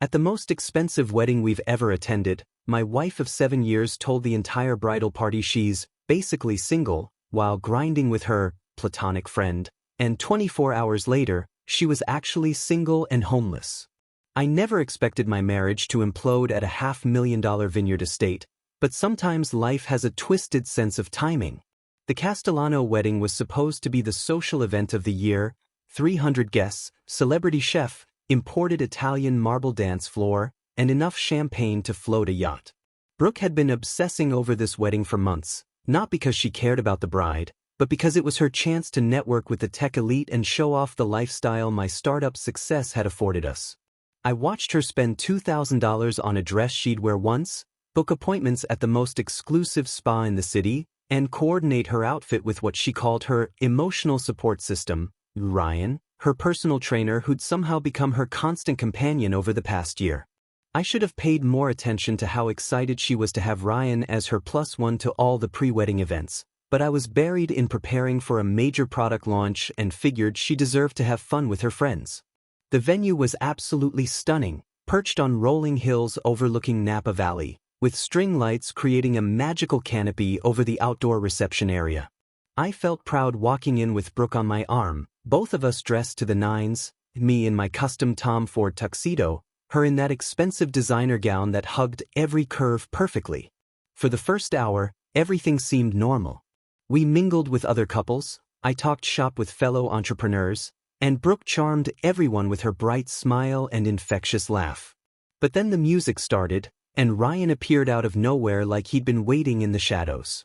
At the most expensive wedding we've ever attended, my wife of 7 years told the entire bridal party she's basically single, while grinding with her Platonic friend, and 24 hours later, she was actually single and homeless. I never expected my marriage to implode at a $500,000 vineyard estate, but sometimes life has a twisted sense of timing. The Castellano wedding was supposed to be the social event of the year, 300 guests, celebrity chef, imported Italian marble dance floor, and enough champagne to float a yacht. Brooke had been obsessing over this wedding for months, not because she cared about the bride, but because it was her chance to network with the tech elite and show off the lifestyle my startup success had afforded us. I watched her spend $2,000 on a dress she'd wear once, book appointments at the most exclusive spa in the city, and coordinate her outfit with what she called her emotional support system, Ryan, her personal trainer who'd somehow become her constant companion over the past year. I should have paid more attention to how excited she was to have Ryan as her +1 to all the pre-wedding events, but I was buried in preparing for a major product launch and figured she deserved to have fun with her friends. The venue was absolutely stunning, perched on rolling hills overlooking Napa Valley, with string lights creating a magical canopy over the outdoor reception area. I felt proud walking in with Brooke on my arm, both of us dressed to the nines, me in my custom Tom Ford tuxedo, her in that expensive designer gown that hugged every curve perfectly. For the first hour, everything seemed normal. We mingled with other couples, I talked shop with fellow entrepreneurs, and Brooke charmed everyone with her bright smile and infectious laugh. But then the music started, and Ryan appeared out of nowhere like he'd been waiting in the shadows.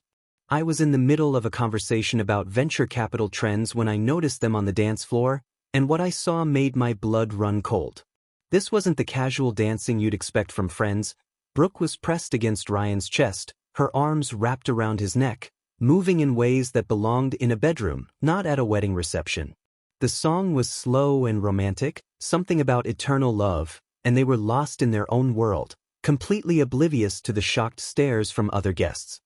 I was in the middle of a conversation about venture capital trends when I noticed them on the dance floor, and what I saw made my blood run cold. This wasn't the casual dancing you'd expect from friends. Brooke was pressed against Ryan's chest, her arms wrapped around his neck, moving in ways that belonged in a bedroom, not at a wedding reception. The song was slow and romantic, something about eternal love, and they were lost in their own world, completely oblivious to the shocked stares from other guests.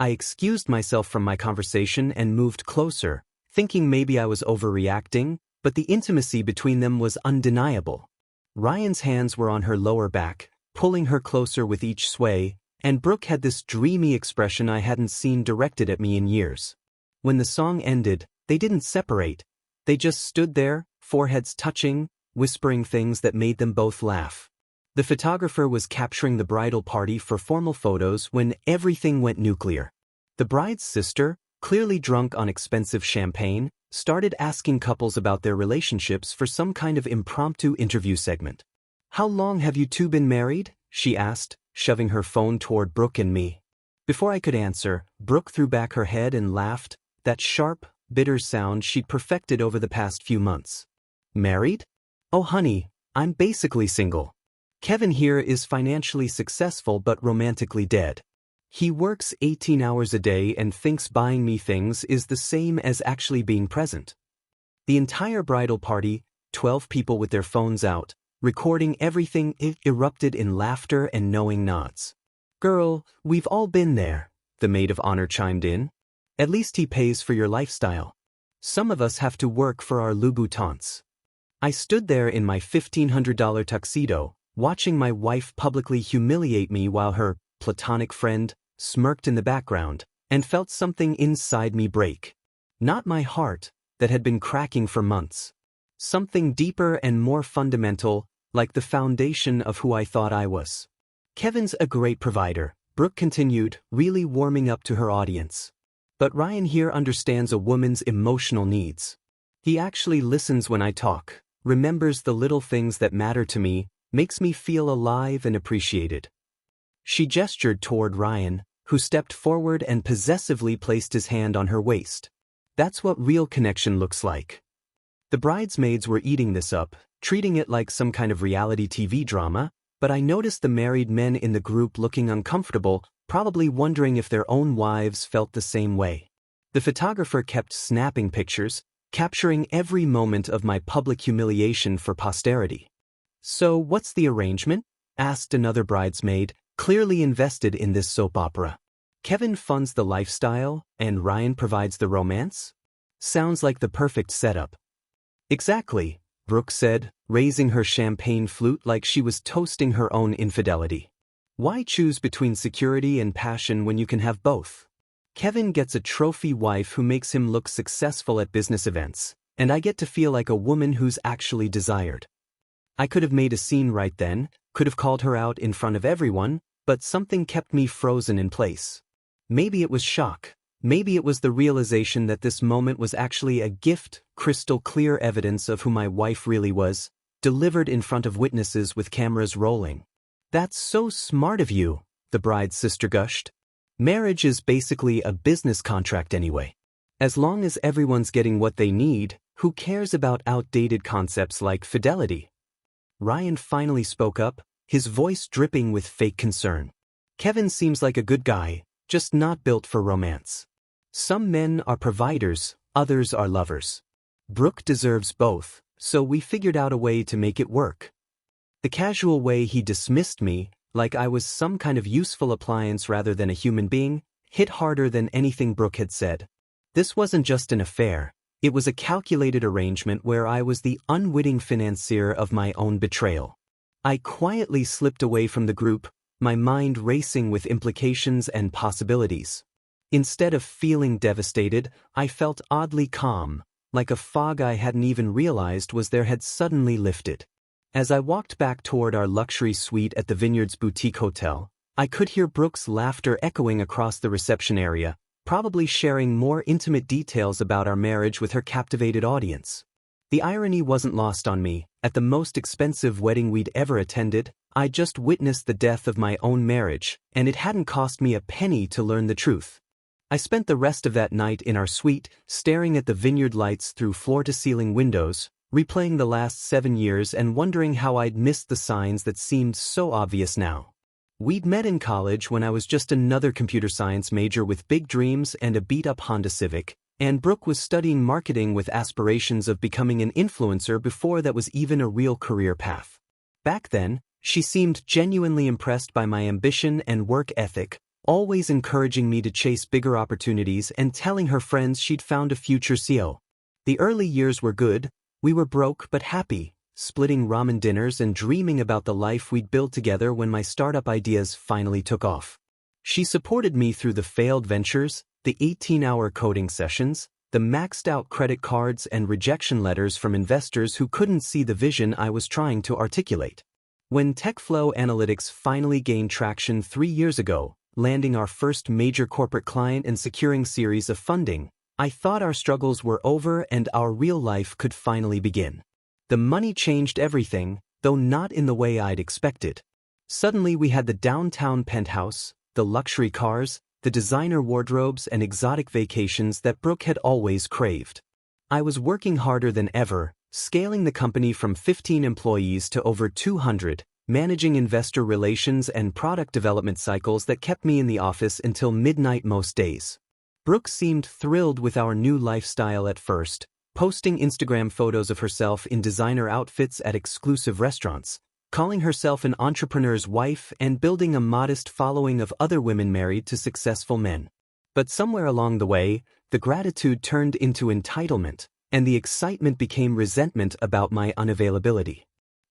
I excused myself from my conversation and moved closer, thinking maybe I was overreacting, but the intimacy between them was undeniable. Ryan's hands were on her lower back, pulling her closer with each sway, and Brooke had this dreamy expression I hadn't seen directed at me in years. When the song ended, they didn't separate. They just stood there, foreheads touching, whispering things that made them both laugh. The photographer was capturing the bridal party for formal photos when everything went nuclear. The bride's sister, clearly drunk on expensive champagne, started asking couples about their relationships for some kind of impromptu interview segment. "How long have you two been married?" she asked, shoving her phone toward Brooke and me. Before I could answer, Brooke threw back her head and laughed, that sharp, bitter sound she'd perfected over the past few months. "Married? Oh honey, I'm basically single. Kevin here is financially successful but romantically dead. He works 18 hours a day and thinks buying me things is the same as actually being present." The entire bridal party, 12 people with their phones out, recording everything, erupted in laughter and knowing nods. "Girl, we've all been there," the maid of honor chimed in. "At least he pays for your lifestyle. Some of us have to work for our Louboutins." I stood there in my $1,500 tuxedo, watching my wife publicly humiliate me while her Platonic friend smirked in the background, and felt something inside me break. Not my heart, that had been cracking for months. Something deeper and more fundamental, like the foundation of who I thought I was. "Kevin's a great provider," Brooke continued, really warming up to her audience. "But Ryan here understands a woman's emotional needs. He actually listens when I talk, remembers the little things that matter to me, makes me feel alive and appreciated." She gestured toward Ryan, who stepped forward and possessively placed his hand on her waist. "That's what real connection looks like." The bridesmaids were eating this up, treating it like some kind of reality TV drama, but I noticed the married men in the group looking uncomfortable, probably wondering if their own wives felt the same way. The photographer kept snapping pictures, capturing every moment of my public humiliation for posterity. "So what's the arrangement?" asked another bridesmaid, clearly invested in this soap opera. "Kevin funds the lifestyle, and Ryan provides the romance? Sounds like the perfect setup." "Exactly," Brooke said, raising her champagne flute like she was toasting her own infidelity. Why choose between security and passion when you can have both? Kevin gets a trophy wife who makes him look successful at business events, and I get to feel like a woman who's actually desired. I could have made a scene right then, could have called her out in front of everyone, but something kept me frozen in place. Maybe it was shock. Maybe it was the realization that this moment was actually a gift, crystal clear evidence of who my wife really was, delivered in front of witnesses with cameras rolling. That's so smart of you, the bride's sister gushed. Marriage is basically a business contract anyway. As long as everyone's getting what they need, who cares about outdated concepts like fidelity? Ryan finally spoke up, his voice dripping with fake concern. Kevin seems like a good guy, just not built for romance. Some men are providers, others are lovers. Brooke deserves both, so we figured out a way to make it work. The casual way he dismissed me, like I was some kind of useful appliance rather than a human being, hit harder than anything Brooke had said. This wasn't just an affair, it was a calculated arrangement where I was the unwitting financier of my own betrayal. I quietly slipped away from the group, my mind racing with implications and possibilities. Instead of feeling devastated, I felt oddly calm, like a fog I hadn't even realized was there had suddenly lifted. As I walked back toward our luxury suite at the Vineyards Boutique Hotel, I could hear Brooke's laughter echoing across the reception area, probably sharing more intimate details about our marriage with her captivated audience. The irony wasn't lost on me. At the most expensive wedding we'd ever attended, I just witnessed the death of my own marriage, and it hadn't cost me a penny to learn the truth. I spent the rest of that night in our suite, staring at the vineyard lights through floor-to-ceiling windows, replaying the last 7 years and wondering how I'd missed the signs that seemed so obvious now. We'd met in college when I was just another computer science major with big dreams and a beat-up Honda Civic, and Brooke was studying marketing with aspirations of becoming an influencer before that was even a real career path. Back then, she seemed genuinely impressed by my ambition and work ethic, always encouraging me to chase bigger opportunities and telling her friends she'd found a future CEO. The early years were good, we were broke but happy, splitting ramen dinners and dreaming about the life we'd build together when my startup ideas finally took off. She supported me through the failed ventures, the 18-hour coding sessions, the maxed-out credit cards and rejection letters from investors who couldn't see the vision I was trying to articulate. When TechFlow Analytics finally gained traction 3 years ago, landing our first major corporate client and securing series of funding, I thought our struggles were over and our real life could finally begin. The money changed everything, though not in the way I'd expected. Suddenly we had the downtown penthouse, the luxury cars, the designer wardrobes and exotic vacations that Brooke had always craved. I was working harder than ever, scaling the company from 15 employees to over 200, managing investor relations and product development cycles that kept me in the office until midnight most days. Brooke seemed thrilled with our new lifestyle at first, posting Instagram photos of herself in designer outfits at exclusive restaurants, calling herself an entrepreneur's wife and building a modest following of other women married to successful men. But somewhere along the way, the gratitude turned into entitlement, and the excitement became resentment about my unavailability.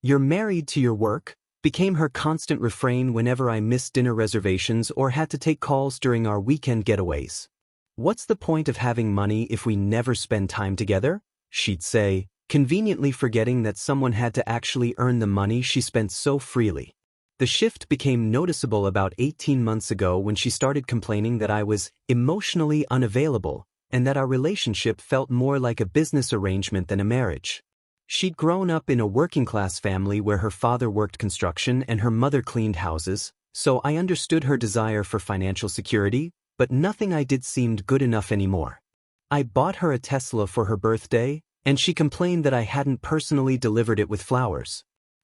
"You're married to your work," became her constant refrain whenever I missed dinner reservations or had to take calls during our weekend getaways. "What's the point of having money if we never spend time together?" she'd say, conveniently forgetting that someone had to actually earn the money she spent so freely. The shift became noticeable about 18 months ago when she started complaining that I was emotionally unavailable and that our relationship felt more like a business arrangement than a marriage. She'd grown up in a working-class family where her father worked construction and her mother cleaned houses, so I understood her desire for financial security, but nothing I did seemed good enough anymore. I bought her a Tesla for her birthday, and she complained that I hadn't personally delivered it with flowers.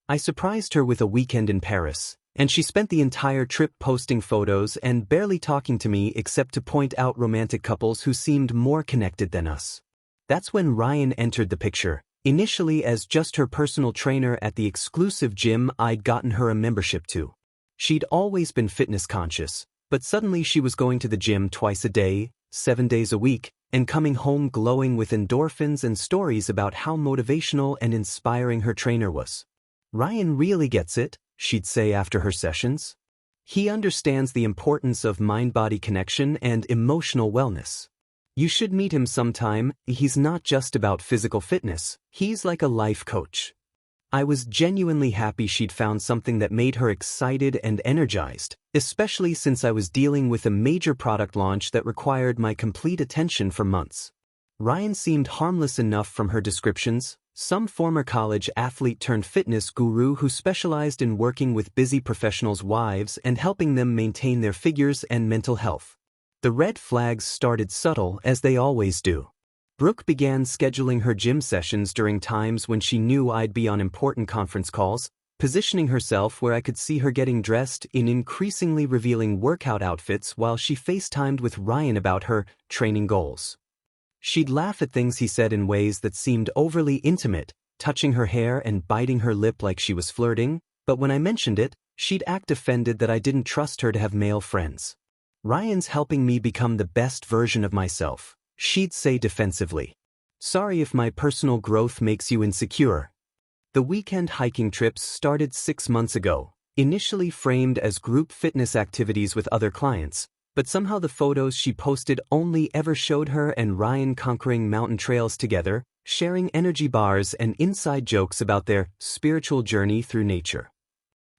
I surprised her with a weekend in Paris, and she spent the entire trip posting photos and barely talking to me except to point out romantic couples who seemed more connected than us. That's when Ryan entered the picture, initially as just her personal trainer at the exclusive gym I'd gotten her a membership to. She'd always been fitness conscious, but suddenly she was going to the gym twice a day, 7 days a week, and coming home glowing with endorphins and stories about how motivational and inspiring her trainer was. "Ryan really gets it," she'd say after her sessions. "He understands the importance of mind-body connection and emotional wellness. You should meet him sometime. He's not just about physical fitness, he's like a life coach." I was genuinely happy she'd found something that made her excited and energized, especially since I was dealing with a major product launch that required my complete attention for months. Ryan seemed harmless enough from her descriptions, some former college athlete turned fitness guru who specialized in working with busy professionals' wives and helping them maintain their figures and mental health. The red flags started subtle, as they always do. Brooke began scheduling her gym sessions during times when she knew I'd be on important conference calls, positioning herself where I could see her getting dressed in increasingly revealing workout outfits while she FaceTimed with Ryan about her training goals. She'd laugh at things he said in ways that seemed overly intimate, touching her hair and biting her lip like she was flirting, but when I mentioned it, she'd act offended that I didn't trust her to have male friends. "Ryan's helping me become the best version of myself," she'd say defensively. "Sorry if my personal growth makes you insecure." The weekend hiking trips started 6 months ago, initially framed as group fitness activities with other clients, but somehow the photos she posted only ever showed her and Ryan conquering mountain trails together, sharing energy bars and inside jokes about their spiritual journey through nature.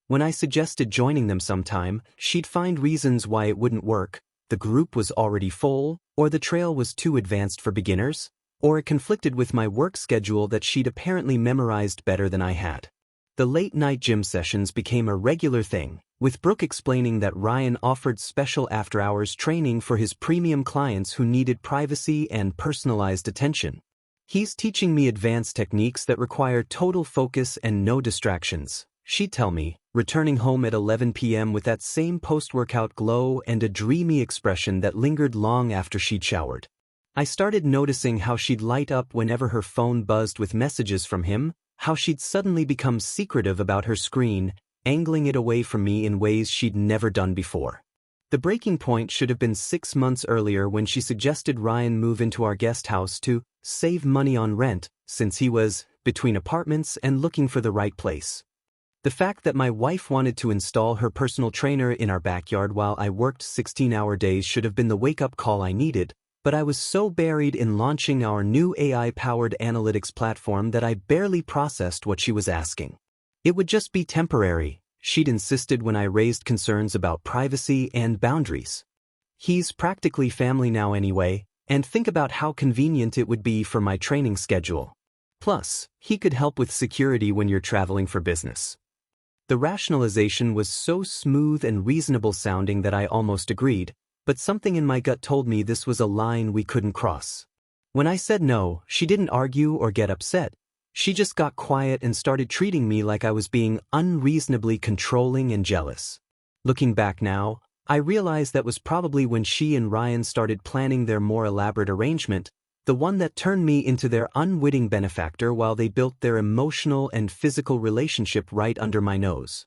When I suggested joining them sometime, she'd find reasons why it wouldn't work. The group was already full, or the trail was too advanced for beginners, or it conflicted with my work schedule that she'd apparently memorized better than I had. The late-night gym sessions became a regular thing, with Brooke explaining that Ryan offered special after-hours training for his premium clients who needed privacy and personalized attention. "He's teaching me advanced techniques that require total focus and no distractions," she'd tell me, returning home at 11 p.m. with that same post-workout glow and a dreamy expression that lingered long after she'd showered. I started noticing how she'd light up whenever her phone buzzed with messages from him, how she'd suddenly become secretive about her screen, angling it away from me in ways she'd never done before. The breaking point should have been 6 months earlier when she suggested Ryan move into our guest house to save money on rent, since he was between apartments and looking for the right place. The fact that my wife wanted to install her personal trainer in our backyard while I worked 16-hour days should have been the wake-up call I needed, but I was so buried in launching our new AI-powered analytics platform that I barely processed what she was asking. It would just be temporary, she'd insisted when I raised concerns about privacy and boundaries. "He's practically family now anyway, and think about how convenient it would be for my training schedule. Plus, he could help with security when you're traveling for business." The rationalization was so smooth and reasonable sounding that I almost agreed, but something in my gut told me this was a line we couldn't cross. When I said no, she didn't argue or get upset. She just got quiet and started treating me like I was being unreasonably controlling and jealous. Looking back now, I realized that was probably when she and Ryan started planning their more elaborate arrangement, the one that turned me into their unwitting benefactor while they built their emotional and physical relationship right under my nose.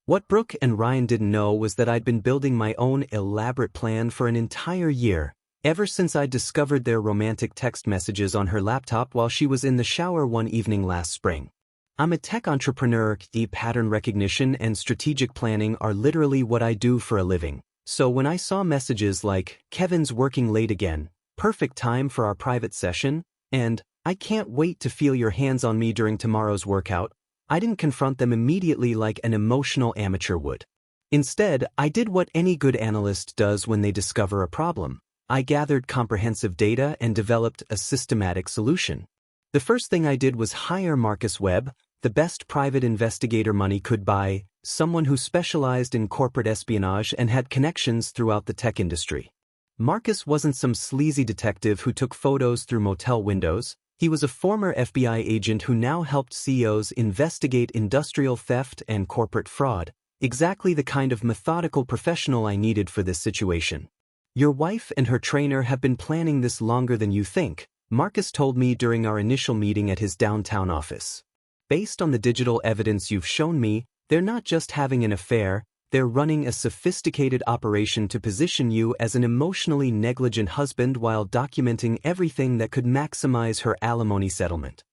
What Brooke and Ryan didn't know was that I'd been building my own elaborate plan for an entire year, ever since I discovered their romantic text messages on her laptop while she was in the shower one evening last spring. I'm a tech entrepreneur. Pattern recognition and strategic planning are literally what I do for a living. So when I saw messages like, "Kevin's working late again, perfect time for our private session," and "I can't wait to feel your hands on me during tomorrow's workout," I didn't confront them immediately like an emotional amateur would. Instead, I did what any good analyst does when they discover a problem. I gathered comprehensive data and developed a systematic solution. The first thing I did was hire Marcus Webb, the best private investigator money could buy, someone who specialized in corporate espionage and had connections throughout the tech industry. Marcus wasn't some sleazy detective who took photos through motel windows. He was a former FBI agent who now helped CEOs investigate industrial theft and corporate fraud, exactly the kind of methodical professional I needed for this situation. "Your wife and her trainer have been planning this longer than you think," Marcus told me during our initial meeting at his downtown office. "Based on the digital evidence you've shown me, they're not just having an affair, they're running a sophisticated operation to position you as an emotionally negligent husband while documenting everything that could maximize her alimony settlement.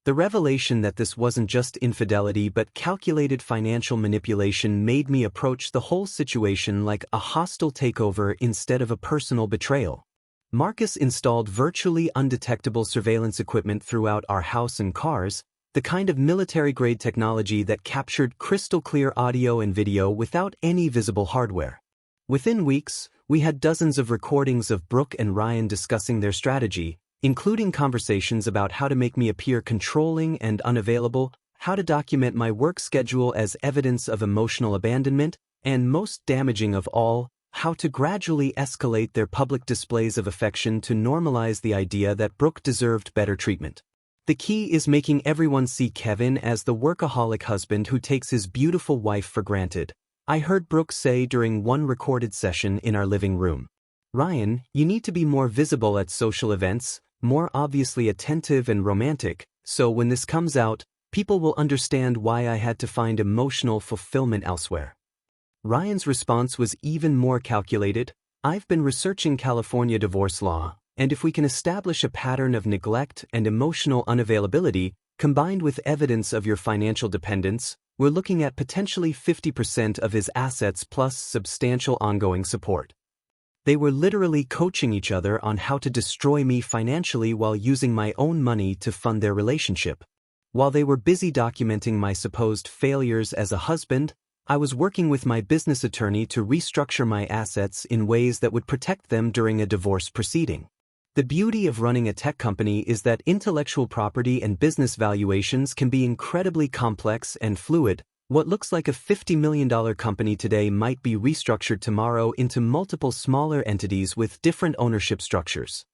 The revelation that this wasn't just infidelity but calculated financial manipulation made me approach the whole situation like a hostile takeover instead of a personal betrayal. Marcus installed virtually undetectable surveillance equipment throughout our house and cars, the kind of military-grade technology that captured crystal-clear audio and video without any visible hardware. Within weeks, we had dozens of recordings of Brooke and Ryan discussing their strategy, including conversations about how to make me appear controlling and unavailable, how to document my work schedule as evidence of emotional abandonment, and most damaging of all, how to gradually escalate their public displays of affection to normalize the idea that Brooke deserved better treatment. The key is making everyone see Kevin as the workaholic husband who takes his beautiful wife for granted, I heard Brooke say during one recorded session in our living room. Ryan, you need to be more visible at social events, more obviously attentive and romantic, so when this comes out, people will understand why I had to find emotional fulfillment elsewhere. Ryan's response was even more calculated. I've been researching California divorce law, and if we can establish a pattern of neglect and emotional unavailability, combined with evidence of your financial dependence, we're looking at potentially 50% of his assets plus substantial ongoing support. They were literally coaching each other on how to destroy me financially while using my own money to fund their relationship. While they were busy documenting my supposed failures as a husband, I was working with my business attorney to restructure my assets in ways that would protect them during a divorce proceeding. The beauty of running a tech company is that intellectual property and business valuations can be incredibly complex and fluid. What looks like a $50 million company today might be restructured tomorrow into multiple smaller entities with different ownership structures.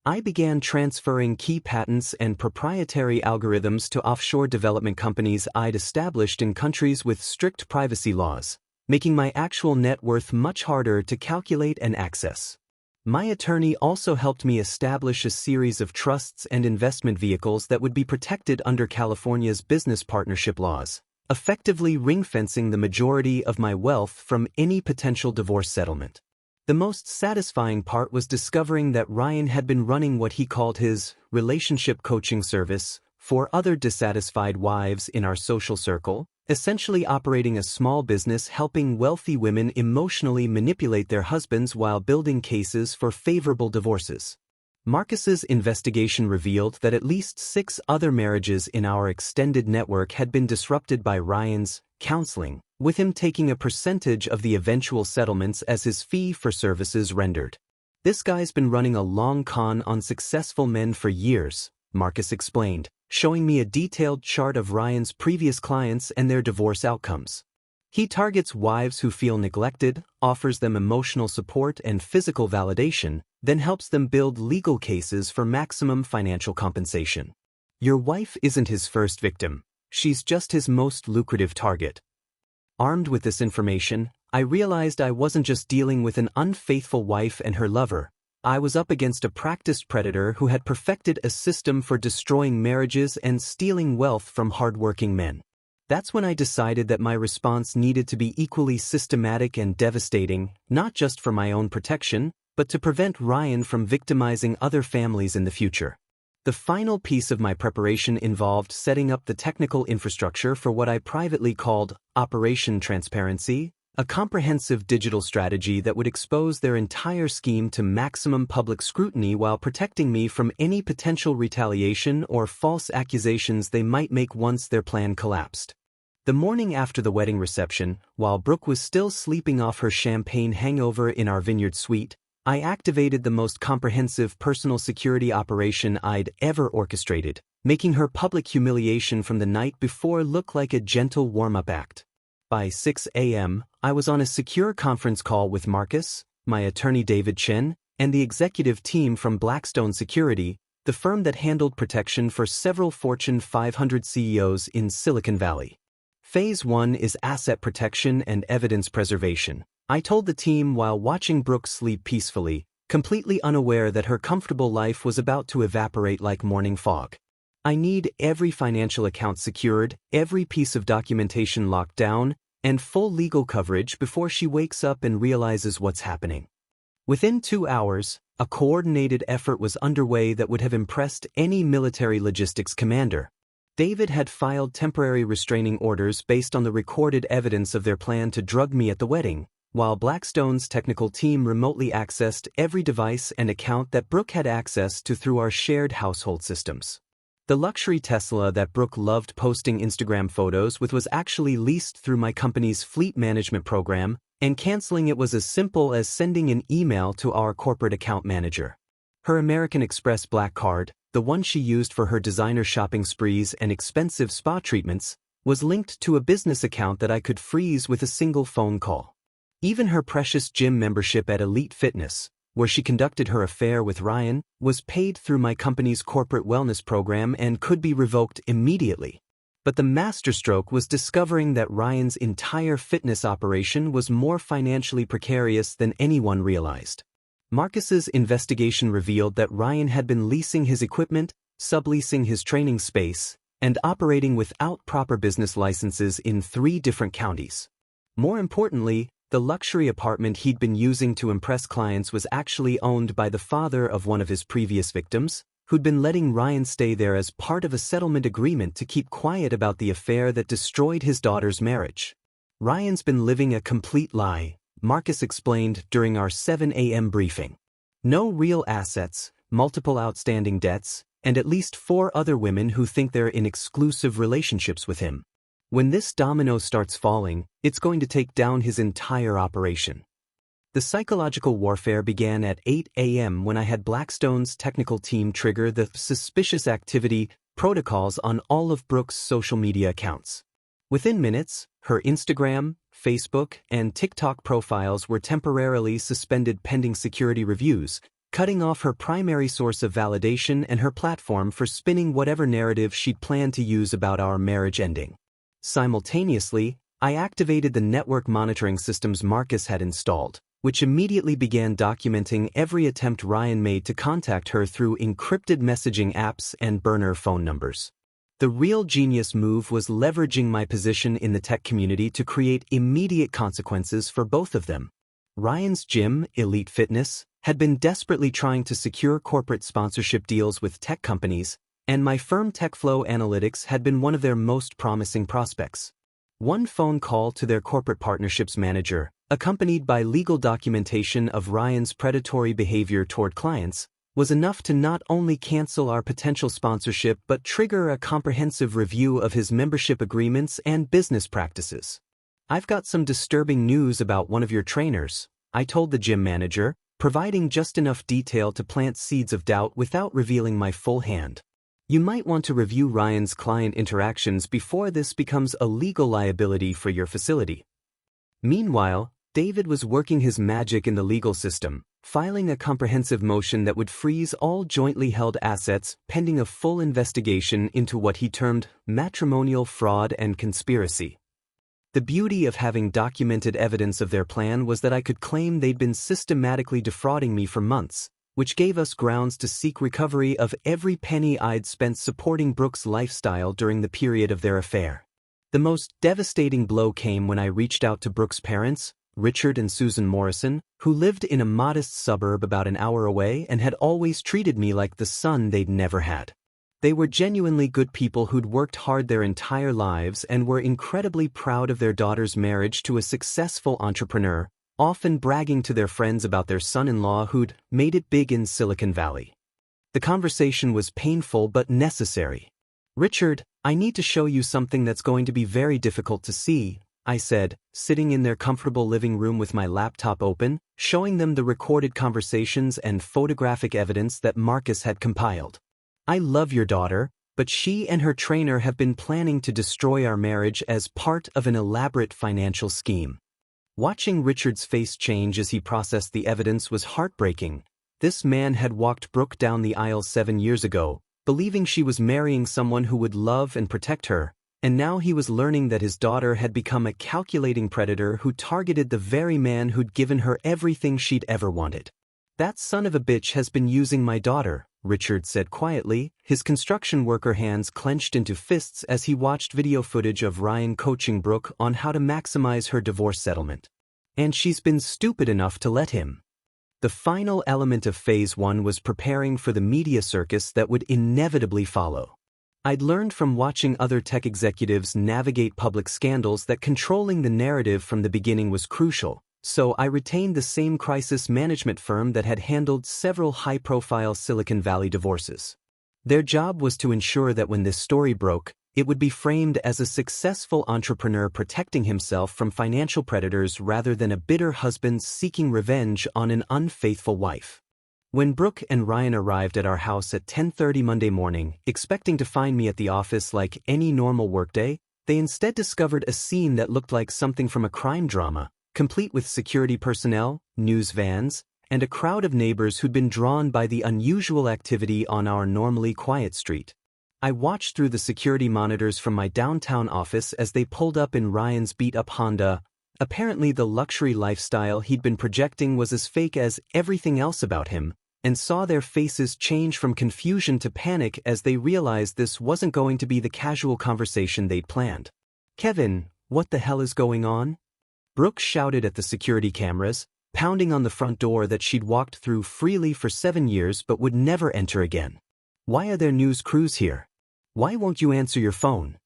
I began transferring key patents and proprietary algorithms to offshore development companies I'd established in countries with strict privacy laws, making my actual net worth much harder to calculate and access. My attorney also helped me establish a series of trusts and investment vehicles that would be protected under California's business partnership laws, effectively ring-fencing the majority of my wealth from any potential divorce settlement. The most satisfying part was discovering that Ryan had been running what he called his relationship coaching service for other dissatisfied wives in our social circle, essentially operating a small business helping wealthy women emotionally manipulate their husbands while building cases for favorable divorces. Marcus's investigation revealed that at least 6 other marriages in our extended network had been disrupted by Ryan's counseling, with him taking a percentage of the eventual settlements as his fee for services rendered. This guy's been running a long con on successful men for years, Marcus explained, showing me a detailed chart of Ryan's previous clients and their divorce outcomes. He targets wives who feel neglected, offers them emotional support and physical validation, then helps them build legal cases for maximum financial compensation. Your wife isn't his first victim, she's just his most lucrative target. Armed with this information, I realized I wasn't just dealing with an unfaithful wife and her lover. I was up against a practiced predator who had perfected a system for destroying marriages and stealing wealth from hardworking men. That's when I decided that my response needed to be equally systematic and devastating, not just for my own protection, but to prevent Ryan from victimizing other families in the future. The final piece of my preparation involved setting up the technical infrastructure for what I privately called Operation Transparency, a comprehensive digital strategy that would expose their entire scheme to maximum public scrutiny while protecting me from any potential retaliation or false accusations they might make once their plan collapsed. The morning after the wedding reception, while Brooke was still sleeping off her champagne hangover in our vineyard suite, I activated the most comprehensive personal security operation I'd ever orchestrated, making her public humiliation from the night before look like a gentle warm-up act. By 6 a.m., I was on a secure conference call with Marcus, my attorney David Chen, and the executive team from Blackstone Security, the firm that handled protection for several Fortune 500 CEOs in Silicon Valley. Phase 1 is asset protection and evidence preservation, I told the team while watching Brooke sleep peacefully, completely unaware that her comfortable life was about to evaporate like morning fog. I need every financial account secured, every piece of documentation locked down, and full legal coverage before she wakes up and realizes what's happening. Within 2 hours, a coordinated effort was underway that would have impressed any military logistics commander. David had filed temporary restraining orders based on the recorded evidence of their plan to drug me at the wedding, while Blackstone's technical team remotely accessed every device and account that Brooke had access to through our shared household systems. The luxury Tesla that Brooke loved posting Instagram photos with was actually leased through my company's fleet management program, and canceling it was as simple as sending an email to our corporate account manager. Her American Express Black Card, the one she used for her designer shopping sprees and expensive spa treatments, was linked to a business account that I could freeze with a single phone call. Even her precious gym membership at Elite Fitness, where she conducted her affair with Ryan, was paid through my company's corporate wellness program and could be revoked immediately. But the masterstroke was discovering that Ryan's entire fitness operation was more financially precarious than anyone realized. Marcus's investigation revealed that Ryan had been leasing his equipment, subleasing his training space, and operating without proper business licenses in 3 different counties. More importantly, the luxury apartment he'd been using to impress clients was actually owned by the father of one of his previous victims, who'd been letting Ryan stay there as part of a settlement agreement to keep quiet about the affair that destroyed his daughter's marriage. Ryan's been living a complete lie, Marcus explained during our 7 a.m. briefing. No real assets, multiple outstanding debts, and at least 4 other women who think they're in exclusive relationships with him. When this domino starts falling, it's going to take down his entire operation. The psychological warfare began at 8 a.m. when I had Blackstone's technical team trigger the suspicious activity protocols on all of Brooke's social media accounts. Within minutes, her Instagram, Facebook, and TikTok profiles were temporarily suspended pending security reviews, cutting off her primary source of validation and her platform for spinning whatever narrative she'd planned to use about our marriage ending. Simultaneously, I activated the network monitoring systems Marcus had installed, which immediately began documenting every attempt Ryan made to contact her through encrypted messaging apps and burner phone numbers. The real genius move was leveraging my position in the tech community to create immediate consequences for both of them. Ryan's gym, Elite Fitness, had been desperately trying to secure corporate sponsorship deals with tech companies, and my firm TechFlow Analytics had been one of their most promising prospects. One phone call to their corporate partnerships manager, accompanied by legal documentation of Ryan's predatory behavior toward clients, was enough to not only cancel our potential sponsorship but trigger a comprehensive review of his membership agreements and business practices. "I've got some disturbing news about one of your trainers," I told the gym manager, providing just enough detail to plant seeds of doubt without revealing my full hand. "You might want to review Ryan's client interactions before this becomes a legal liability for your facility." Meanwhile, David was working his magic in the legal system, filing a comprehensive motion that would freeze all jointly held assets pending a full investigation into what he termed matrimonial fraud and conspiracy. The beauty of having documented evidence of their plan was that I could claim they'd been systematically defrauding me for months, which gave us grounds to seek recovery of every penny I'd spent supporting Brooke's lifestyle during the period of their affair. The most devastating blow came when I reached out to Brooke's parents, Richard and Susan Morrison, who lived in a modest suburb about an hour away and had always treated me like the son they'd never had. They were genuinely good people who'd worked hard their entire lives and were incredibly proud of their daughter's marriage to a successful entrepreneur, often bragging to their friends about their son-in-law who'd made it big in Silicon Valley. The conversation was painful but necessary. "Richard, I need to show you something that's going to be very difficult to see," I said, sitting in their comfortable living room with my laptop open, showing them the recorded conversations and photographic evidence that Marcus had compiled. "I love your daughter, but she and her trainer have been planning to destroy our marriage as part of an elaborate financial scheme." Watching Richard's face change as he processed the evidence was heartbreaking. This man had walked Brooke down the aisle 7 years ago, believing she was marrying someone who would love and protect her, and now he was learning that his daughter had become a calculating predator who targeted the very man who'd given her everything she'd ever wanted. "That son of a bitch has been using my daughter," Richard said quietly, his construction worker hands clenched into fists as he watched video footage of Ryan coaching Brooke on how to maximize her divorce settlement. And she's been stupid enough to let him. The final element of Phase 1 was preparing for the media circus that would inevitably follow. I'd learned from watching other tech executives navigate public scandals that controlling the narrative from the beginning was crucial, so I retained the same crisis management firm that had handled several high-profile Silicon Valley divorces. Their job was to ensure that when this story broke, it would be framed as a successful entrepreneur protecting himself from financial predators rather than a bitter husband seeking revenge on an unfaithful wife. When Brooke and Ryan arrived at our house at 10:30 Monday morning, expecting to find me at the office like any normal workday, they instead discovered a scene that looked like something from a crime drama, complete with security personnel, news vans, and a crowd of neighbors who'd been drawn by the unusual activity on our normally quiet street. I watched through the security monitors from my downtown office as they pulled up in Ryan's beat-up Honda. Apparently the luxury lifestyle he'd been projecting was as fake as everything else about him, and saw their faces change from confusion to panic as they realized this wasn't going to be the casual conversation they'd planned. "Kevin, what the hell is going on?" Brooke shouted at the security cameras, pounding on the front door that she'd walked through freely for 7 years but would never enter again. "Why are there news crews here? Why won't you answer your phone?"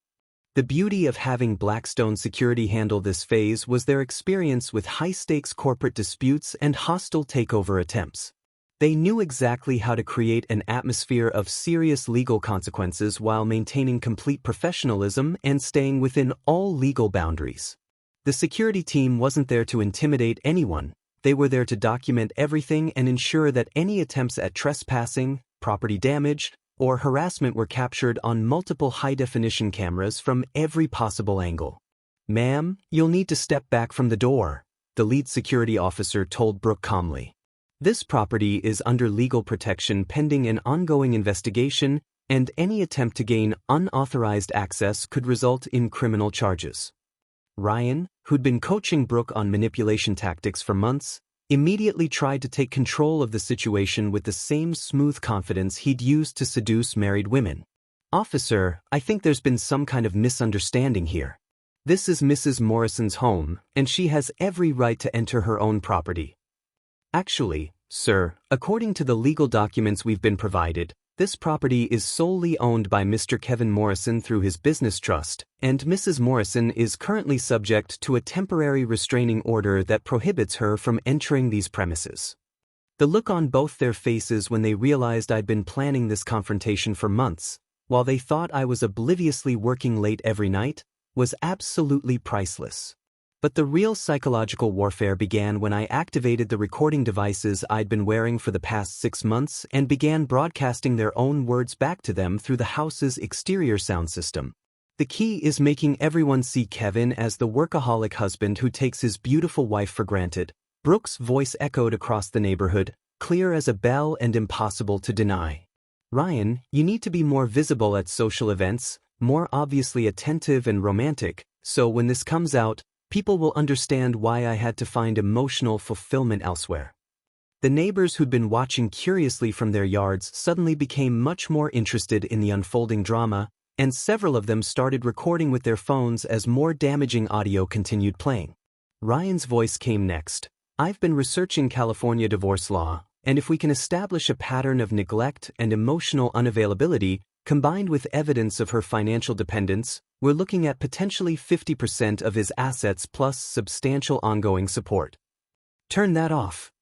The beauty of having Blackstone Security handle this phase was their experience with high-stakes corporate disputes and hostile takeover attempts. They knew exactly how to create an atmosphere of serious legal consequences while maintaining complete professionalism and staying within all legal boundaries. The security team wasn't there to intimidate anyone, they were there to document everything and ensure that any attempts at trespassing, property damage, or harassment were captured on multiple high-definition cameras from every possible angle. "Ma'am, you'll need to step back from the door," the lead security officer told Brooke calmly. "This property is under legal protection pending an ongoing investigation, and any attempt to gain unauthorized access could result in criminal charges." Ryan, who'd been coaching Brooke on manipulation tactics for months, immediately tried to take control of the situation with the same smooth confidence he'd used to seduce married women. "Officer, I think there's been some kind of misunderstanding here. This is Mrs. Morrison's home, and she has every right to enter her own property." "Actually, sir, according to the legal documents we've been provided, this property is solely owned by Mr. Kevin Morrison through his business trust, and Mrs. Morrison is currently subject to a temporary restraining order that prohibits her from entering these premises." The look on both their faces when they realized I'd been planning this confrontation for months, while they thought I was obliviously working late every night, was absolutely priceless. But the real psychological warfare began when I activated the recording devices I'd been wearing for the past 6 months and began broadcasting their own words back to them through the house's exterior sound system. The key is making everyone see Kevin as the workaholic husband who takes his beautiful wife for granted. Brooke's voice echoed across the neighborhood, clear as a bell and impossible to deny. "Ryan, you need to be more visible at social events, more obviously attentive and romantic, so when this comes out, people will understand why I had to find emotional fulfillment elsewhere." The neighbors who'd been watching curiously from their yards suddenly became much more interested in the unfolding drama, and several of them started recording with their phones as more damaging audio continued playing. Ryan's voice came next. "I've been researching California divorce law, and if we can establish a pattern of neglect and emotional unavailability, combined with evidence of her financial dependence, we're looking at potentially 50% of his assets plus substantial ongoing support." "Turn that off,"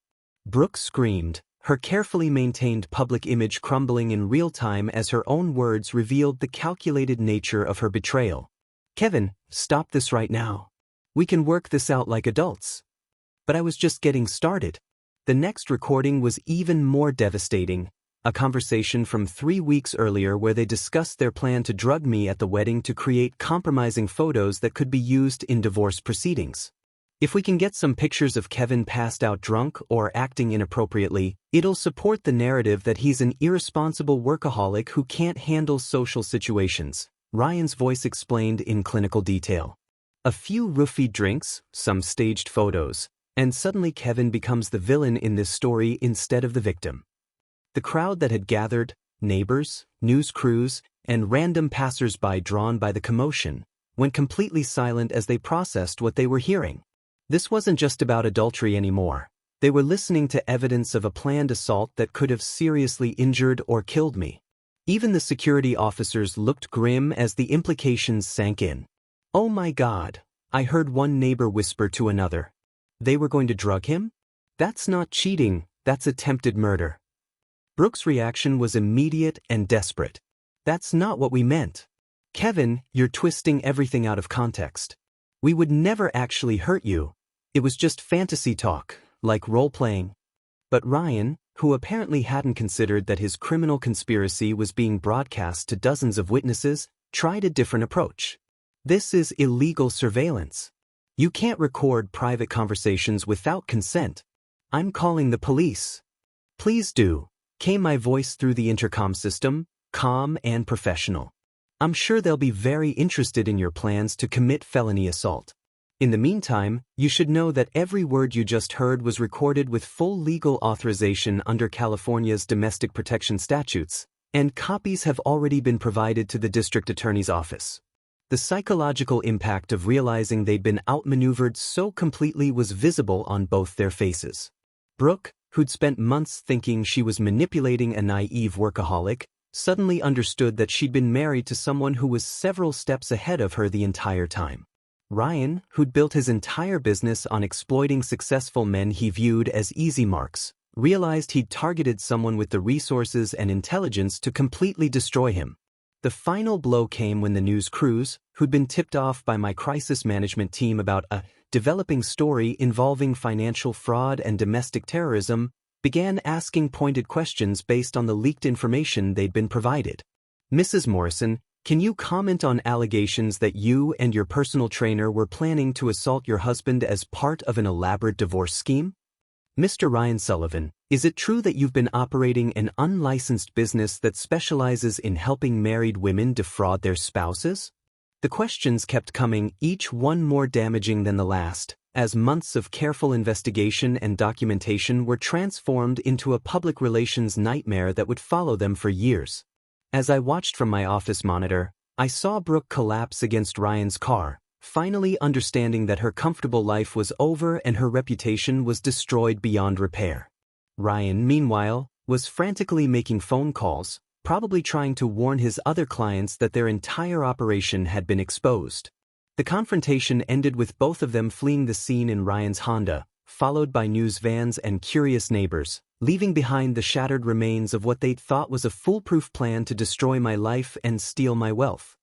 Brooke screamed, her carefully maintained public image crumbling in real time as her own words revealed the calculated nature of her betrayal. "Kevin, stop this right now. We can work this out like adults." But I was just getting started. The next recording was even more devastating. A conversation from 3 weeks earlier where they discussed their plan to drug me at the wedding to create compromising photos that could be used in divorce proceedings. "If we can get some pictures of Kevin passed out drunk or acting inappropriately, it'll support the narrative that he's an irresponsible workaholic who can't handle social situations," Ryan's voice explained in clinical detail. A few roofied drinks, some staged photos, and suddenly Kevin becomes the villain in this story instead of the victim. The crowd that had gathered, neighbors, news crews, and random passers-by drawn by the commotion, went completely silent as they processed what they were hearing. This wasn't just about adultery anymore. They were listening to evidence of a planned assault that could have seriously injured or killed me. Even the security officers looked grim as the implications sank in. "Oh my God," I heard one neighbor whisper to another. "They were going to drug him? That's not cheating, that's attempted murder." Brooke's reaction was immediate and desperate. "That's not what we meant. Kevin, you're twisting everything out of context. We would never actually hurt you. It was just fantasy talk, like role-playing." But Ryan, who apparently hadn't considered that his criminal conspiracy was being broadcast to dozens of witnesses, tried a different approach. "This is illegal surveillance. You can't record private conversations without consent. I'm calling the police." "Please do," came my voice through the intercom system, calm and professional. "I'm sure they'll be very interested in your plans to commit felony assault. In the meantime, you should know that every word you just heard was recorded with full legal authorization under California's domestic protection statutes, and copies have already been provided to the district attorney's office." The psychological impact of realizing they'd been outmaneuvered so completely was visible on both their faces. Brooke, who'd spent months thinking she was manipulating a naive workaholic, suddenly understood that she'd been married to someone who was several steps ahead of her the entire time. Ryan, who'd built his entire business on exploiting successful men he viewed as easy marks, realized he'd targeted someone with the resources and intelligence to completely destroy him. The final blow came when the news crews, who'd been tipped off by my crisis management team about a developing story involving financial fraud and domestic terrorism, began asking pointed questions based on the leaked information they'd been provided. "Mrs. Morrison, can you comment on allegations that you and your personal trainer were planning to assault your husband as part of an elaborate divorce scheme? Mr. Ryan Sullivan, is it true that you've been operating an unlicensed business that specializes in helping married women defraud their spouses?" The questions kept coming, each one more damaging than the last, as months of careful investigation and documentation were transformed into a public relations nightmare that would follow them for years. As I watched from my office monitor, I saw Brooke collapse against Ryan's car, finally understanding that her comfortable life was over and her reputation was destroyed beyond repair. Ryan, meanwhile, was frantically making phone calls, probably trying to warn his other clients that their entire operation had been exposed. The confrontation ended with both of them fleeing the scene in Ryan's Honda, followed by news vans and curious neighbors, leaving behind the shattered remains of what they'd thought was a foolproof plan to destroy my life and steal my wealth.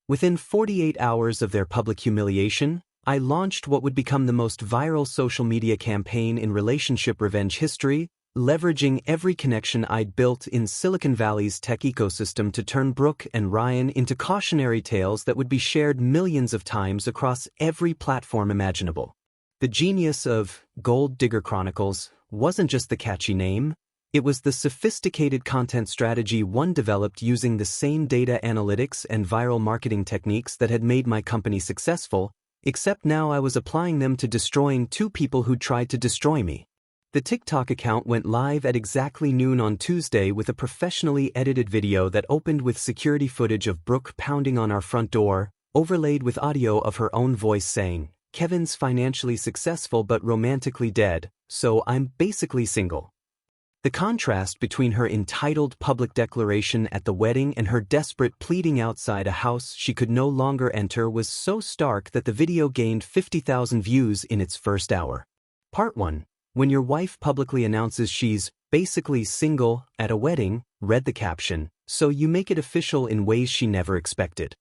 Within 48 hours of their public humiliation, I launched what would become the most viral social media campaign in relationship revenge history, leveraging every connection I'd built in Silicon Valley's tech ecosystem to turn Brooke and Ryan into cautionary tales that would be shared millions of times across every platform imaginable. The genius of Gold Digger Chronicles wasn't just the catchy name, it was the sophisticated content strategy one developed using the same data analytics and viral marketing techniques that had made my company successful, except now I was applying them to destroying two people who tried to destroy me. The TikTok account went live at exactly noon on Tuesday with a professionally edited video that opened with security footage of Brooke pounding on our front door, overlaid with audio of her own voice saying, "Kevin's financially successful but romantically dead, so I'm basically single." The contrast between her entitled public declaration at the wedding and her desperate pleading outside a house she could no longer enter was so stark that the video gained 50,000 views in its first hour. Part 1. When your wife publicly announces she's basically single at a wedding, read the caption, so you make it official in ways she never expected.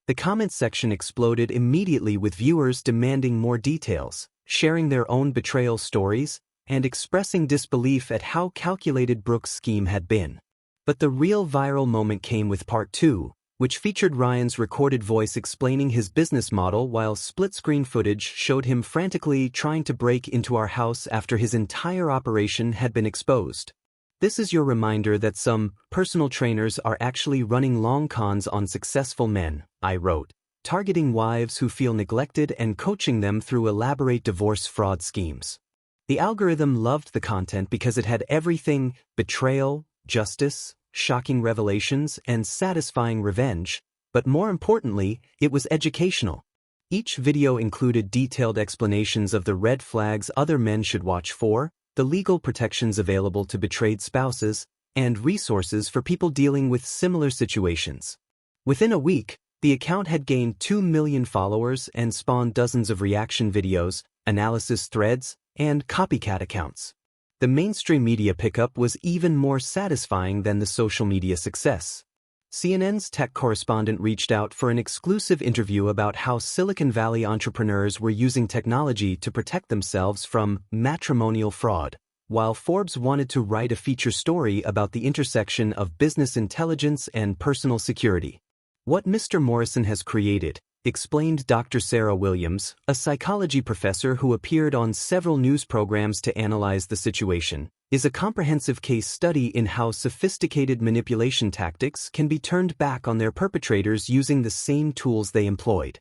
The comments section exploded immediately with viewers demanding more details, sharing their own betrayal stories, and expressing disbelief at how calculated Brooke's scheme had been. But the real viral moment came with Part 2, which featured Ryan's recorded voice explaining his business model while split-screen footage showed him frantically trying to break into our house after his entire operation had been exposed. "This is your reminder that some personal trainers are actually running long cons on successful men," I wrote, targeting wives who feel neglected and coaching them through elaborate divorce fraud schemes. The algorithm loved the content because it had everything: betrayal, justice, shocking revelations, and satisfying revenge, but more importantly, it was educational. Each video included detailed explanations of the red flags other men should watch for, the legal protections available to betrayed spouses, and resources for people dealing with similar situations. Within a week, the account had gained 2 million followers and spawned dozens of reaction videos, analysis threads, and copycat accounts. The mainstream media pickup was even more satisfying than the social media success. CNN's tech correspondent reached out for an exclusive interview about how Silicon Valley entrepreneurs were using technology to protect themselves from matrimonial fraud, while Forbes wanted to write a feature story about the intersection of business intelligence and personal security. What Mr. Morrison has created, explained Dr. Sarah Williams, a psychology professor who appeared on several news programs to analyze the situation, is a comprehensive case study in how sophisticated manipulation tactics can be turned back on their perpetrators using the same tools they employed.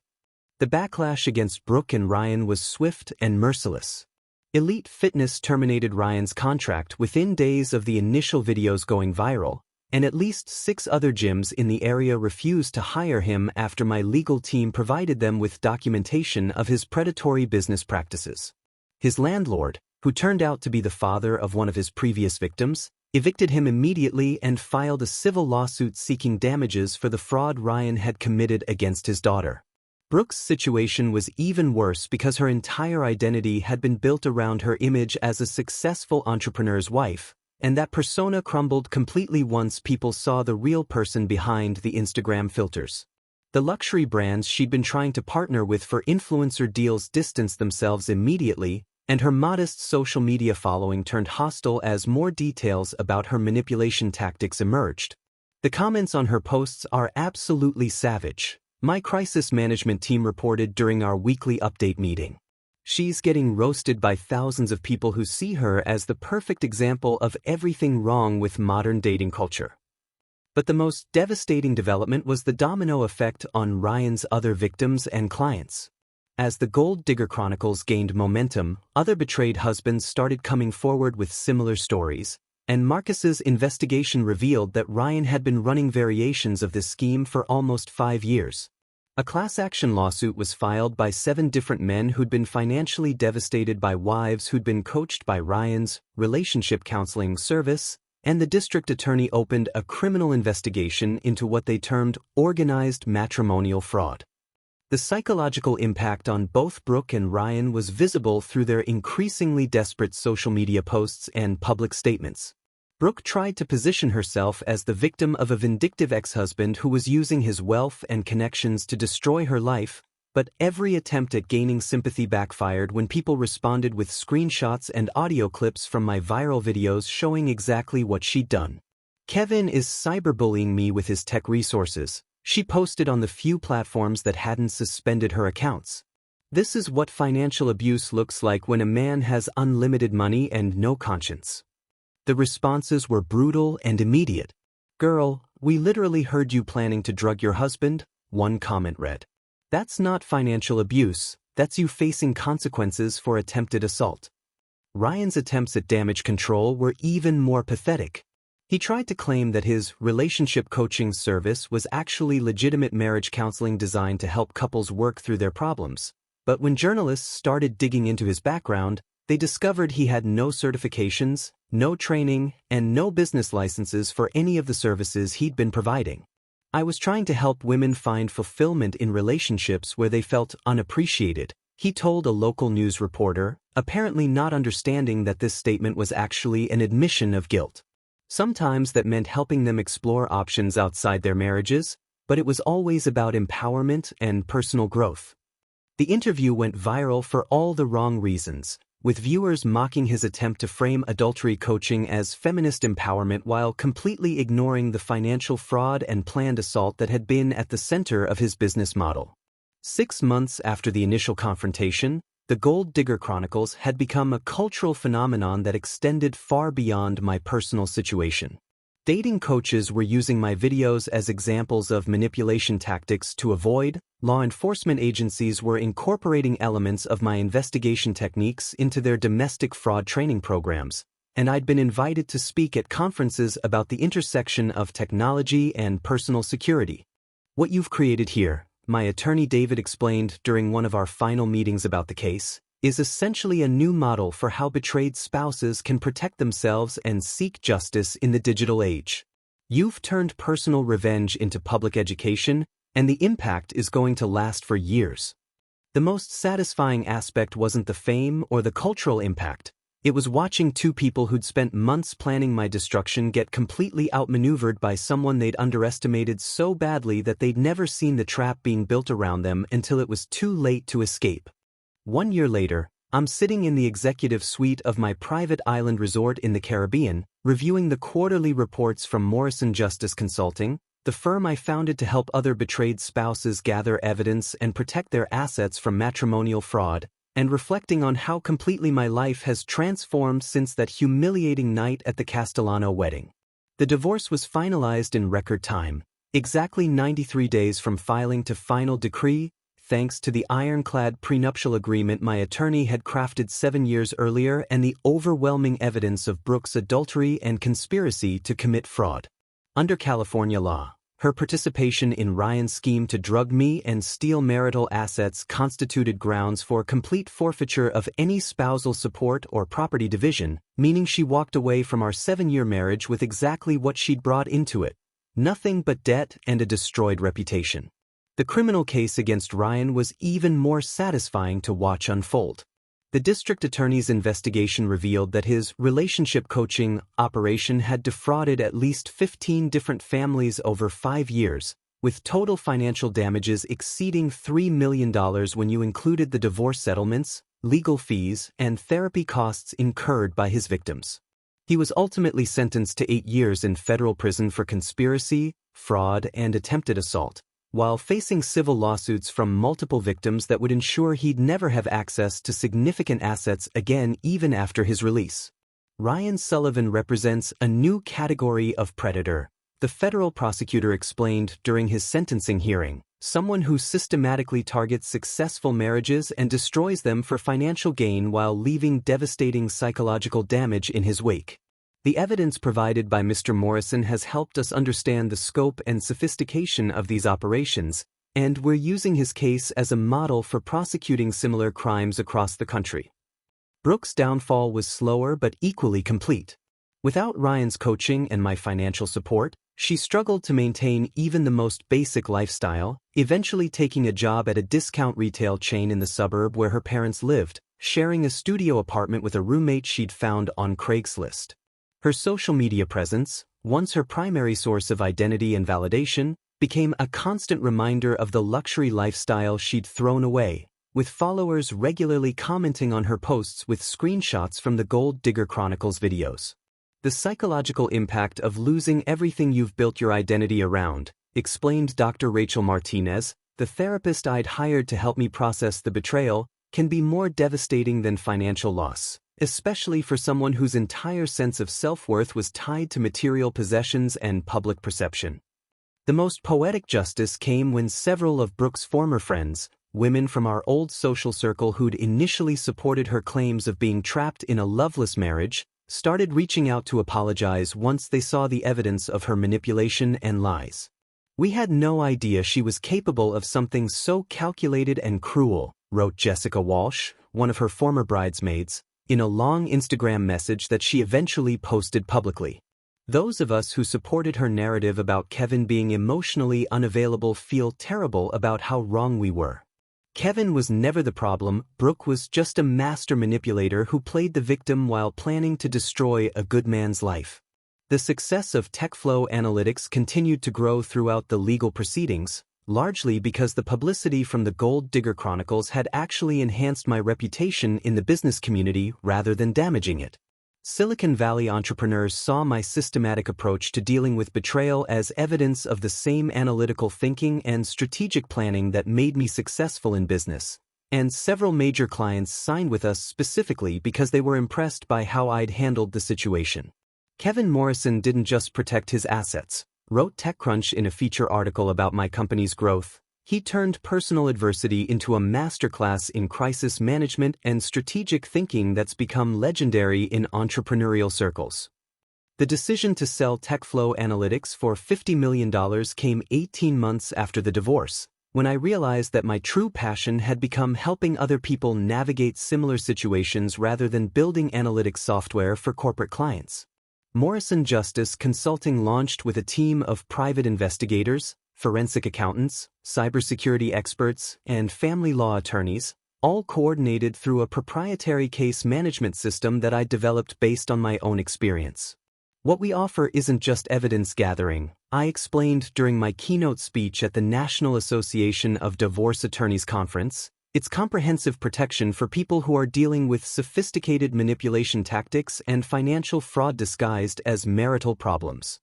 The backlash against Brooke and Ryan was swift and merciless. Elite Fitness terminated Ryan's contract within days of the initial videos going viral, and at least 6 other gyms in the area refused to hire him after my legal team provided them with documentation of his predatory business practices. His landlord, who turned out to be the father of one of his previous victims, evicted him immediately and filed a civil lawsuit seeking damages for the fraud Ryan had committed against his daughter. Brooke's situation was even worse because her entire identity had been built around her image as a successful entrepreneur's wife, and that persona crumbled completely once people saw the real person behind the Instagram filters. The luxury brands she'd been trying to partner with for influencer deals distanced themselves immediately, and her modest social media following turned hostile as more details about her manipulation tactics emerged. The comments on her posts are absolutely savage, my crisis management team reported during our weekly update meeting. She's getting roasted by thousands of people who see her as the perfect example of everything wrong with modern dating culture. But the most devastating development was the domino effect on Ryan's other victims and clients. As the Gold Digger Chronicles gained momentum, other betrayed husbands started coming forward with similar stories, and Marcus's investigation revealed that Ryan had been running variations of this scheme for almost 5 years. A class action lawsuit was filed by 7 different men who'd been financially devastated by wives who'd been coached by Ryan's relationship counseling service, and the district attorney opened a criminal investigation into what they termed organized matrimonial fraud. The psychological impact on both Brooke and Ryan was visible through their increasingly desperate social media posts and public statements. Brooke tried to position herself as the victim of a vindictive ex-husband who was using his wealth and connections to destroy her life, but every attempt at gaining sympathy backfired when people responded with screenshots and audio clips from my viral videos showing exactly what she'd done. Kevin is cyberbullying me with his tech resources, she posted on the few platforms that hadn't suspended her accounts. This is what financial abuse looks like when a man has unlimited money and no conscience. The responses were brutal and immediate. "Girl, we literally heard you planning to drug your husband," one comment read. "That's not financial abuse, that's you facing consequences for attempted assault." Ryan's attempts at damage control were even more pathetic. He tried to claim that his relationship coaching service was actually legitimate marriage counseling designed to help couples work through their problems. But when journalists started digging into his background, they discovered he had no certifications, no training, and no business licenses for any of the services he'd been providing. "I was trying to help women find fulfillment in relationships where they felt unappreciated," he told a local news reporter, apparently not understanding that this statement was actually an admission of guilt. Sometimes that meant helping them explore options outside their marriages, but it was always about empowerment and personal growth. The interview went viral for all the wrong reasons, with viewers mocking his attempt to frame adultery coaching as feminist empowerment while completely ignoring the financial fraud and planned assault that had been at the center of his business model. 6 months after the initial confrontation, the Gold Digger Chronicles had become a cultural phenomenon that extended far beyond my personal situation. Dating coaches were using my videos as examples of manipulation tactics to avoid, law enforcement agencies were incorporating elements of my investigation techniques into their domestic fraud training programs, and I'd been invited to speak at conferences about the intersection of technology and personal security. What you've created here, my attorney David explained during one of our final meetings about the case, is essentially a new model for how betrayed spouses can protect themselves and seek justice in the digital age. You've turned personal revenge into public education, and the impact is going to last for years. The most satisfying aspect wasn't the fame or the cultural impact. It was watching two people who'd spent months planning my destruction get completely outmaneuvered by someone they'd underestimated so badly that they'd never seen the trap being built around them until it was too late to escape. 1 year later, I'm sitting in the executive suite of my private island resort in the Caribbean, reviewing the quarterly reports from Morrison Justice Consulting, the firm I founded to help other betrayed spouses gather evidence and protect their assets from matrimonial fraud, and reflecting on how completely my life has transformed since that humiliating night at the Castellano wedding. The divorce was finalized in record time, exactly 93 days from filing to final decree, thanks to the ironclad prenuptial agreement my attorney had crafted 7 years earlier and the overwhelming evidence of Brooke's adultery and conspiracy to commit fraud. Under California law, her participation in Ryan's scheme to drug me and steal marital assets constituted grounds for complete forfeiture of any spousal support or property division, meaning she walked away from our 7-year marriage with exactly what she'd brought into it: nothing but debt and a destroyed reputation. The criminal case against Ryan was even more satisfying to watch unfold. The district attorney's investigation revealed that his relationship coaching operation had defrauded at least 15 different families over 5 years, with total financial damages exceeding $3 million when you included the divorce settlements, legal fees, and therapy costs incurred by his victims. He was ultimately sentenced to 8 years in federal prison for conspiracy, fraud, and attempted assault, while facing civil lawsuits from multiple victims that would ensure he'd never have access to significant assets again even after his release. Ryan Sullivan represents a new category of predator, the federal prosecutor explained during his sentencing hearing, someone who systematically targets successful marriages and destroys them for financial gain while leaving devastating psychological damage in his wake. The evidence provided by Mr. Morrison has helped us understand the scope and sophistication of these operations, and we're using his case as a model for prosecuting similar crimes across the country. Brooke's downfall was slower but equally complete. Without Ryan's coaching and my financial support, she struggled to maintain even the most basic lifestyle, eventually taking a job at a discount retail chain in the suburb where her parents lived, sharing a studio apartment with a roommate she'd found on Craigslist. Her social media presence, once her primary source of identity and validation, became a constant reminder of the luxury lifestyle she'd thrown away, with followers regularly commenting on her posts with screenshots from the Gold Digger Chronicles videos. The psychological impact of losing everything you've built your identity around, explained Dr. Rachel Martinez, the therapist I'd hired to help me process the betrayal, can be more devastating than financial loss, especially for someone whose entire sense of self-worth was tied to material possessions and public perception. The most poetic justice came when several of Brooke's former friends, women from our old social circle who'd initially supported her claims of being trapped in a loveless marriage, started reaching out to apologize once they saw the evidence of her manipulation and lies. "We had no idea she was capable of something so calculated and cruel," wrote Jessica Walsh, one of her former bridesmaids, in a long Instagram message that she eventually posted publicly. Those of us who supported her narrative about Kevin being emotionally unavailable feel terrible about how wrong we were. Kevin was never the problem. Brooke was just a master manipulator who played the victim while planning to destroy a good man's life. The success of TechFlow Analytics continued to grow throughout the legal proceedings, largely because the publicity from the Gold Digger Chronicles had actually enhanced my reputation in the business community rather than damaging it. Silicon Valley entrepreneurs saw my systematic approach to dealing with betrayal as evidence of the same analytical thinking and strategic planning that made me successful in business, and several major clients signed with us specifically because they were impressed by how I'd handled the situation. Kevin Morrison didn't just protect his assets, wrote TechCrunch in a feature article about my company's growth. He turned personal adversity into a masterclass in crisis management and strategic thinking that's become legendary in entrepreneurial circles. The decision to sell TechFlow Analytics for $50 million came 18 months after the divorce, when I realized that my true passion had become helping other people navigate similar situations rather than building analytics software for corporate clients. Morrison Justice Consulting launched with a team of private investigators, forensic accountants, cybersecurity experts, and family law attorneys, all coordinated through a proprietary case management system that I developed based on my own experience. What we offer isn't just evidence gathering, I explained during my keynote speech at the National Association of Divorce Attorneys Conference. It's comprehensive protection for people who are dealing with sophisticated manipulation tactics and financial fraud disguised as marital problems.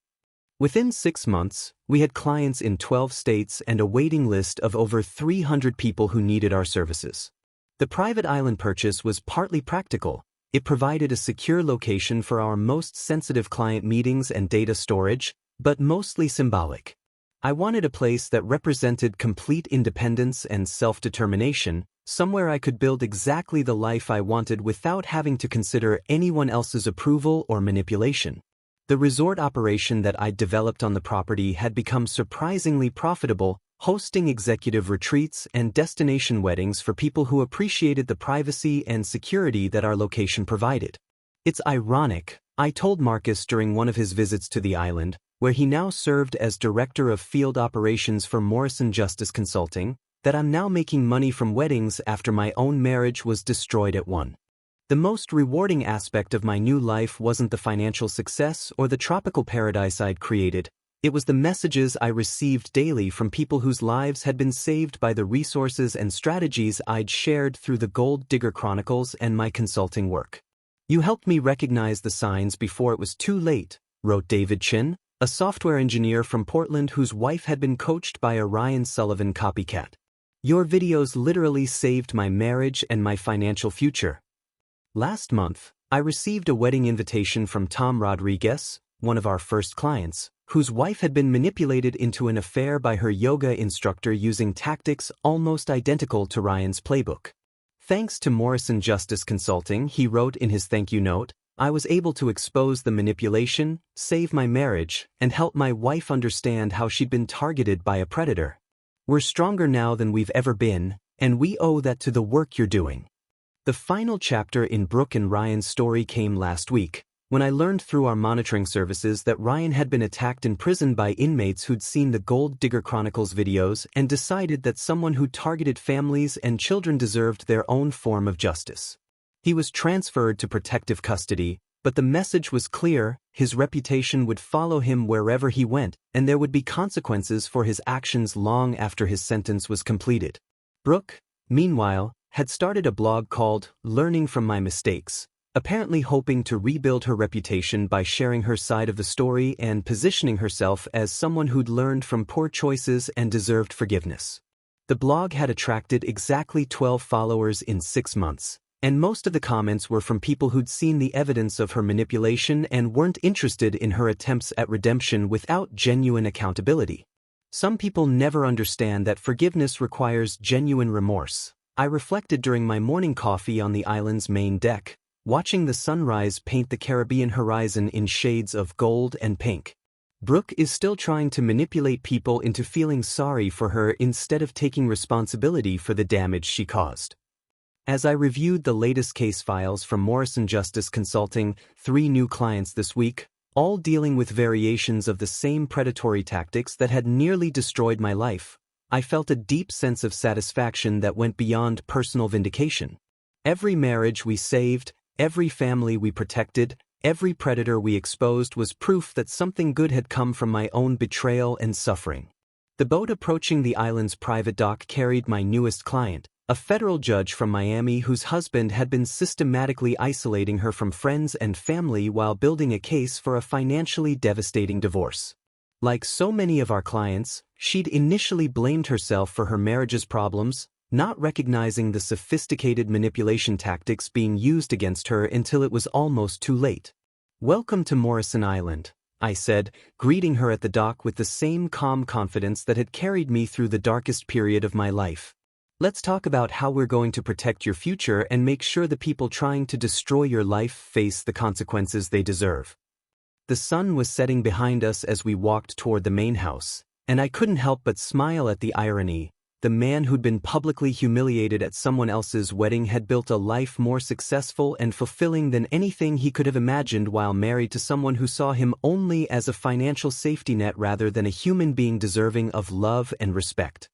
Within 6 months, we had clients in 12 states and a waiting list of over 300 people who needed our services. The private island purchase was partly practical. It provided a secure location for our most sensitive client meetings and data storage, but mostly symbolic. I wanted a place that represented complete independence and self-determination, somewhere I could build exactly the life I wanted without having to consider anyone else's approval or manipulation. The resort operation that I'd developed on the property had become surprisingly profitable, hosting executive retreats and destination weddings for people who appreciated the privacy and security that our location provided. It's ironic, I told Marcus during one of his visits to the island, where he now served as Director of Field Operations for Morrison Justice Consulting, that I'm now making money from weddings after my own marriage was destroyed at one. The most rewarding aspect of my new life wasn't the financial success or the tropical paradise I'd created. It was the messages I received daily from people whose lives had been saved by the resources and strategies I'd shared through the Gold Digger Chronicles and my consulting work. "You helped me recognize the signs before it was too late," wrote David Chin, a software engineer from Portland whose wife had been coached by a Ryan Sullivan copycat. "Your videos literally saved my marriage and my financial future." Last month, I received a wedding invitation from Tom Rodriguez, one of our first clients, whose wife had been manipulated into an affair by her yoga instructor using tactics almost identical to Ryan's playbook. "Thanks to Morrison Justice Consulting," he wrote in his thank you note, "I was able to expose the manipulation, save my marriage, and help my wife understand how she'd been targeted by a predator. We're stronger now than we've ever been, and we owe that to the work you're doing." The final chapter in Brooke and Ryan's story came last week, when I learned through our monitoring services that Ryan had been attacked in prison by inmates who'd seen the Gold Digger Chronicles videos and decided that someone who targeted families and children deserved their own form of justice. He was transferred to protective custody, but the message was clear: his reputation would follow him wherever he went, and there would be consequences for his actions long after his sentence was completed. Brooke, meanwhile, had started a blog called Learning from My Mistakes, apparently hoping to rebuild her reputation by sharing her side of the story and positioning herself as someone who'd learned from poor choices and deserved forgiveness. The blog had attracted exactly 12 followers in 6 months, and most of the comments were from people who'd seen the evidence of her manipulation and weren't interested in her attempts at redemption without genuine accountability. Some people never understand that forgiveness requires genuine remorse. I reflected during my morning coffee on the island's main deck, watching the sunrise paint the Caribbean horizon in shades of gold and pink. Brooke is still trying to manipulate people into feeling sorry for her instead of taking responsibility for the damage she caused. As I reviewed the latest case files from Morrison Justice Consulting, 3 new clients this week, all dealing with variations of the same predatory tactics that had nearly destroyed my life, I felt a deep sense of satisfaction that went beyond personal vindication. Every marriage we saved, every family we protected, every predator we exposed was proof that something good had come from my own betrayal and suffering. The boat approaching the island's private dock carried my newest client, a federal judge from Miami whose husband had been systematically isolating her from friends and family while building a case for a financially devastating divorce. Like so many of our clients, she'd initially blamed herself for her marriage's problems, not recognizing the sophisticated manipulation tactics being used against her until it was almost too late. "Welcome to Morrison Island," I said, greeting her at the dock with the same calm confidence that had carried me through the darkest period of my life. Let's talk about how we're going to protect your future and make sure the people trying to destroy your life face the consequences they deserve. The sun was setting behind us as we walked toward the main house, and I couldn't help but smile at the irony. The man who'd been publicly humiliated at someone else's wedding had built a life more successful and fulfilling than anything he could have imagined while married to someone who saw him only as a financial safety net rather than a human being deserving of love and respect.